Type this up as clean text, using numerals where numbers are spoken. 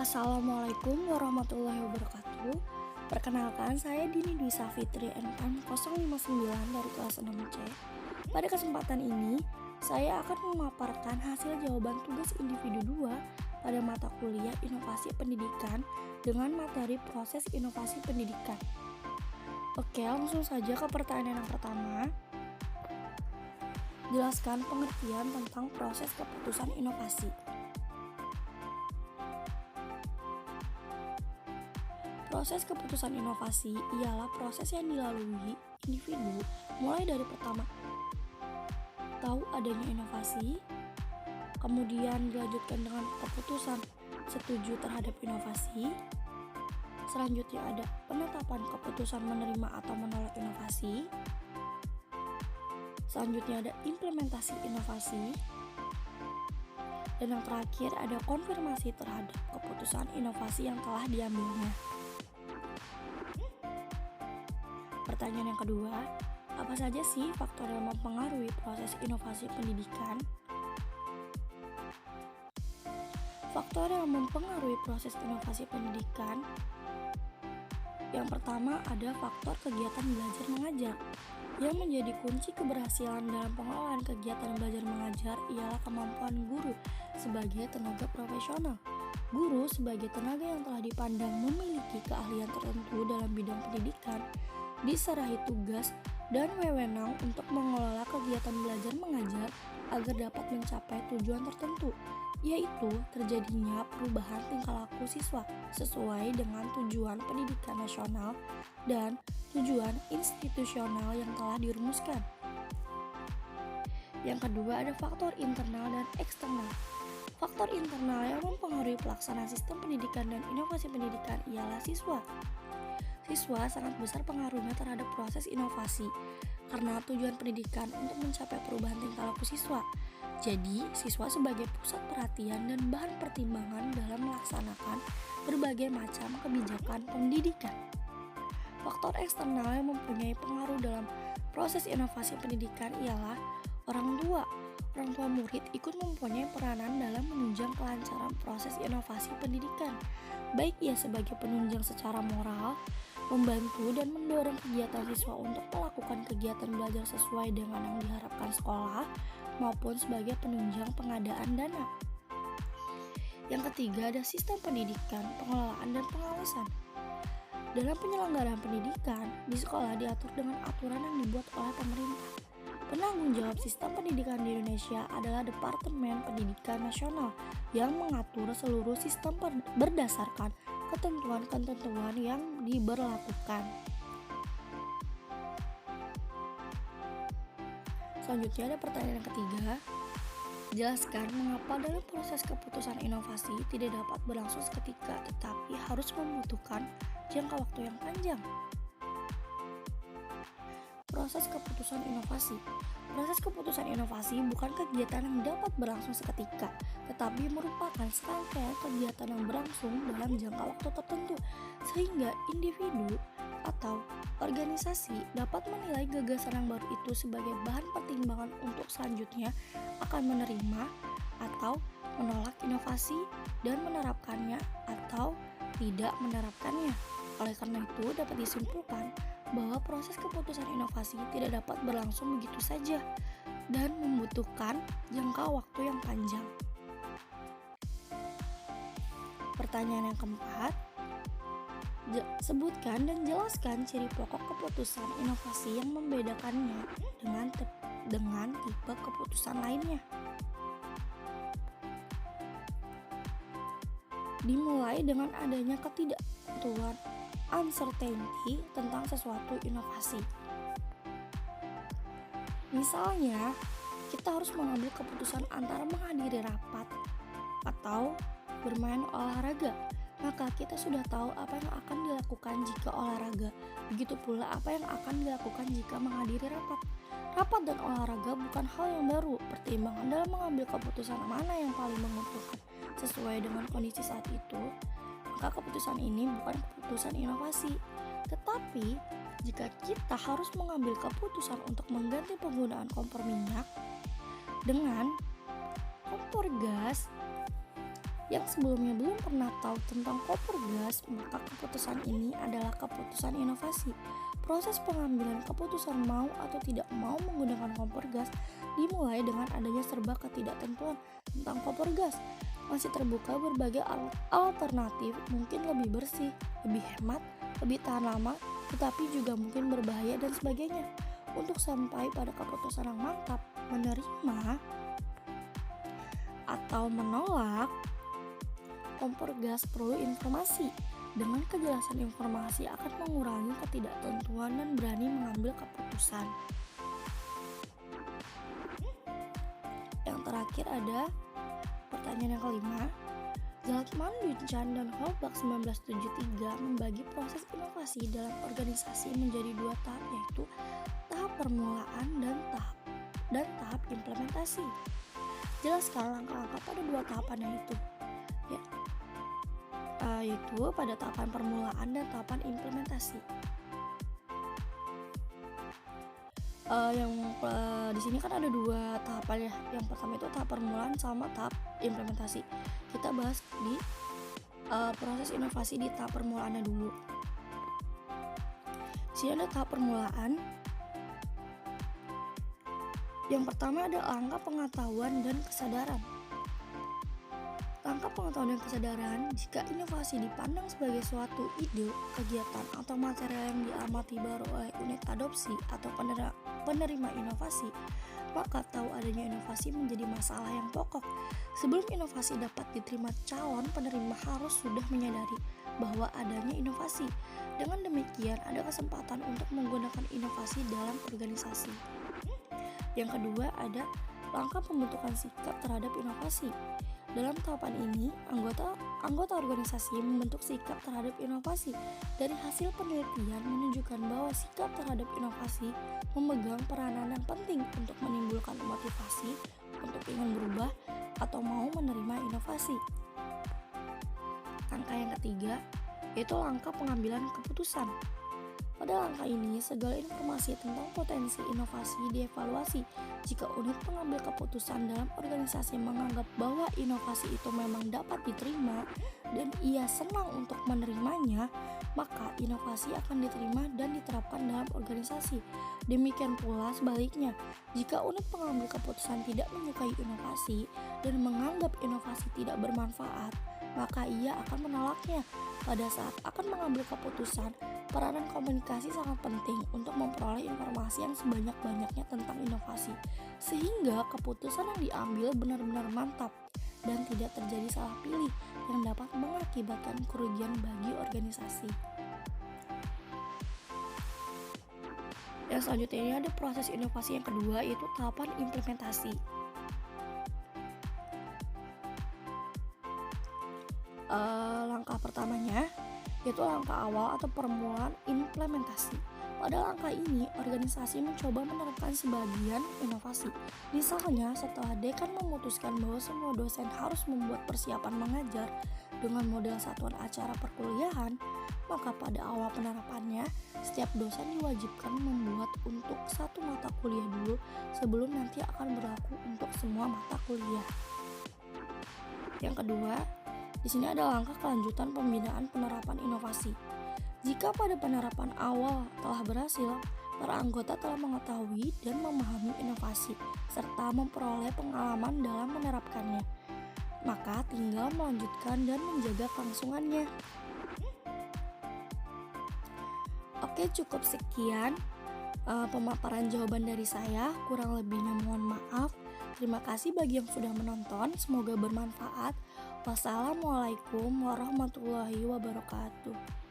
Assalamualaikum warahmatullahi wabarakatuh. Perkenalkan, saya Dini Dwi Safitri NPM 059 dari kelas 6C. Pada kesempatan ini, saya akan memaparkan hasil jawaban tugas individu 2 pada mata kuliah Inovasi Pendidikan dengan materi proses inovasi pendidikan. Oke, langsung saja ke pertanyaan yang pertama. Jelaskan pengertian tentang proses keputusan inovasi. Proses keputusan inovasi ialah proses yang dilalui individu mulai dari pertama tahu adanya inovasi, kemudian dilanjutkan dengan keputusan setuju terhadap inovasi, selanjutnya ada penetapan keputusan menerima atau menolak inovasi, selanjutnya ada implementasi inovasi, dan yang terakhir ada konfirmasi terhadap keputusan inovasi yang telah diambilnya. Pertanyaan yang kedua, apa saja sih faktor yang mempengaruhi proses inovasi pendidikan? Faktor yang mempengaruhi proses inovasi pendidikan, yang pertama ada faktor kegiatan belajar mengajar. Yang menjadi kunci keberhasilan dalam pengelolaan kegiatan belajar mengajar ialah kemampuan guru sebagai tenaga profesional. Guru sebagai tenaga yang telah dipandang memiliki keahlian tertentu dalam bidang pendidikan diserahi tugas dan wewenang untuk mengelola kegiatan belajar mengajar agar dapat mencapai tujuan tertentu, yaitu terjadinya perubahan tingkah laku siswa sesuai dengan tujuan pendidikan nasional dan tujuan institusional yang telah dirumuskan. Yang kedua ada faktor internal dan eksternal. Faktor internal yang mempengaruhi pelaksanaan sistem pendidikan dan inovasi pendidikan ialah siswa. Siswa sangat besar pengaruhnya terhadap proses inovasi karena tujuan pendidikan untuk mencapai perubahan tingkah laku siswa. Jadi, siswa sebagai pusat perhatian dan bahan pertimbangan dalam melaksanakan berbagai macam kebijakan pendidikan. Faktor eksternal yang mempunyai pengaruh dalam proses inovasi pendidikan ialah orang tua. Orang tua murid ikut mempunyai peranan dalam menunjang kelancaran proses inovasi pendidikan, baik ia sebagai penunjang secara moral, membantu dan mendorong kegiatan siswa untuk melakukan kegiatan belajar sesuai dengan yang diharapkan sekolah, maupun sebagai penunjang pengadaan dana. Yang ketiga ada sistem pendidikan, pengelolaan dan pengawasan. Dalam penyelenggaraan pendidikan, di sekolah diatur dengan aturan yang dibuat oleh pemerintah. Penanggung jawab sistem pendidikan di Indonesia adalah Departemen Pendidikan Nasional yang mengatur seluruh sistem berdasarkan ketentuan-ketentuan yang diberlakukan. Selanjutnya ada pertanyaan yang ketiga. Jelaskan mengapa dalam proses keputusan inovasi tidak dapat berlangsung seketika tetapi harus membutuhkan jangka waktu yang panjang. Proses keputusan inovasi. Proses keputusan inovasi bukan kegiatan yang dapat berlangsung seketika, tetapi merupakan serangkaian kegiatan yang berlangsung dalam jangka waktu tertentu, sehingga individu atau organisasi dapat menilai gagasan yang baru itu sebagai bahan pertimbangan untuk selanjutnya akan menerima atau menolak inovasi dan menerapkannya atau tidak menerapkannya. Oleh karena itu, dapat disimpulkan bahwa proses keputusan inovasi tidak dapat berlangsung begitu saja dan membutuhkan jangka waktu yang panjang. Pertanyaan yang keempat, sebutkan dan jelaskan ciri pokok keputusan inovasi yang membedakannya dengan tipe keputusan lainnya. Dimulai dengan adanya ketidaktentuan uncertainty tentang sesuatu inovasi. Misalnya, kita harus mengambil keputusan antara menghadiri rapat atau bermain olahraga. Maka kita sudah tahu apa yang akan dilakukan jika olahraga. Begitu pula apa yang akan dilakukan jika menghadiri rapat. Rapat dan olahraga bukan hal yang baru. Pertimbangan dalam mengambil keputusan mana yang paling menguntungkan sesuai dengan kondisi saat itu, maka keputusan ini bukan keputusan inovasi. Tetapi, jika kita harus mengambil keputusan untuk mengganti penggunaan kompor minyak dengan kompor gas, yang sebelumnya belum pernah tahu tentang koper gas, maka keputusan ini adalah keputusan inovasi. Proses pengambilan keputusan mau atau tidak mau menggunakan kompor gas dimulai dengan adanya serba ketidaktentuan tentang kompor gas. Masih terbuka berbagai alternatif, mungkin lebih bersih, lebih hemat, lebih tahan lama, tetapi juga mungkin berbahaya dan sebagainya. Untuk sampai pada keputusan yang mantap, menerima atau menolak kompor gas perlu informasi. Dengan kejelasan informasi akan mengurangi ketidaktentuan dan berani mengambil keputusan. Yang terakhir ada pertanyaan yang kelima. Zaltman, Duchamp, dan Holbach 1973 membagi proses inovasi dalam organisasi menjadi dua tahap, yaitu tahap permulaan dan tahap implementasi. Jelaskan langkah-langkah pada dua tahapan yaitu pada tahapan permulaan dan tahapan implementasi. Di sini kan ada dua tahapan ya. Yang pertama itu tahap permulaan sama tahap implementasi. Kita bahas di proses inovasi di tahap permulaannya dulu. Di sini ada tahap permulaan. Yang pertama ada langkah pengetahuan dan kesadaran. Langkah pengetahuan dan kesadaran, jika inovasi dipandang sebagai suatu ide, kegiatan, atau material yang diamati baru oleh unit adopsi atau penerima inovasi, maka tahu adanya inovasi menjadi masalah yang pokok. Sebelum inovasi dapat diterima, calon penerima harus sudah menyadari bahwa adanya inovasi. Dengan demikian, ada kesempatan untuk menggunakan inovasi dalam organisasi. Yang kedua ada langkah pembentukan sikap terhadap inovasi. Dalam tahapan ini, anggota organisasi membentuk sikap terhadap inovasi. Dari hasil penelitian menunjukkan bahwa sikap terhadap inovasi memegang peranan yang penting untuk menimbulkan motivasi untuk ingin berubah atau mau menerima inovasi. Langkah yang ketiga yaitu langkah pengambilan keputusan. Pada langkah ini, segala informasi tentang potensi inovasi dievaluasi. Jika unit pengambil keputusan dalam organisasi menganggap bahwa inovasi itu memang dapat diterima dan ia senang untuk menerimanya, maka inovasi akan diterima dan diterapkan dalam organisasi. Demikian pula sebaliknya, jika unit pengambil keputusan tidak menyukai inovasi dan menganggap inovasi tidak bermanfaat, maka ia akan menolaknya. Pada saat akan mengambil keputusan, peranan komunikasi sangat penting untuk memperoleh informasi yang sebanyak-banyaknya tentang inovasi, sehingga keputusan yang diambil benar-benar mantap dan tidak terjadi salah pilih yang dapat mengakibatkan kerugian bagi organisasi. Yang selanjutnya ini ada proses inovasi yang kedua, yaitu tahapan implementasi. Langkah pertamanya yaitu langkah awal atau permulaan implementasi. Pada langkah ini, organisasi mencoba menerapkan sebagian inovasi. Misalnya, setelah dekan memutuskan bahwa semua dosen harus membuat persiapan mengajar dengan model satuan acara perkuliahan, maka pada awal penerapannya, setiap dosen diwajibkan membuat untuk satu mata kuliah dulu sebelum nanti akan berlaku untuk semua mata kuliah. Yang kedua, di sini ada langkah kelanjutan pembinaan penerapan inovasi. Jika pada penerapan awal telah berhasil, para anggota telah mengetahui dan memahami inovasi serta memperoleh pengalaman dalam menerapkannya, maka tinggal melanjutkan dan menjaga kelangsungannya. Oke, cukup sekian pemaparan jawaban dari saya. Kurang lebihnya mohon maaf. Terima kasih bagi yang sudah menonton, semoga bermanfaat. Wassalamualaikum warahmatullahi wabarakatuh.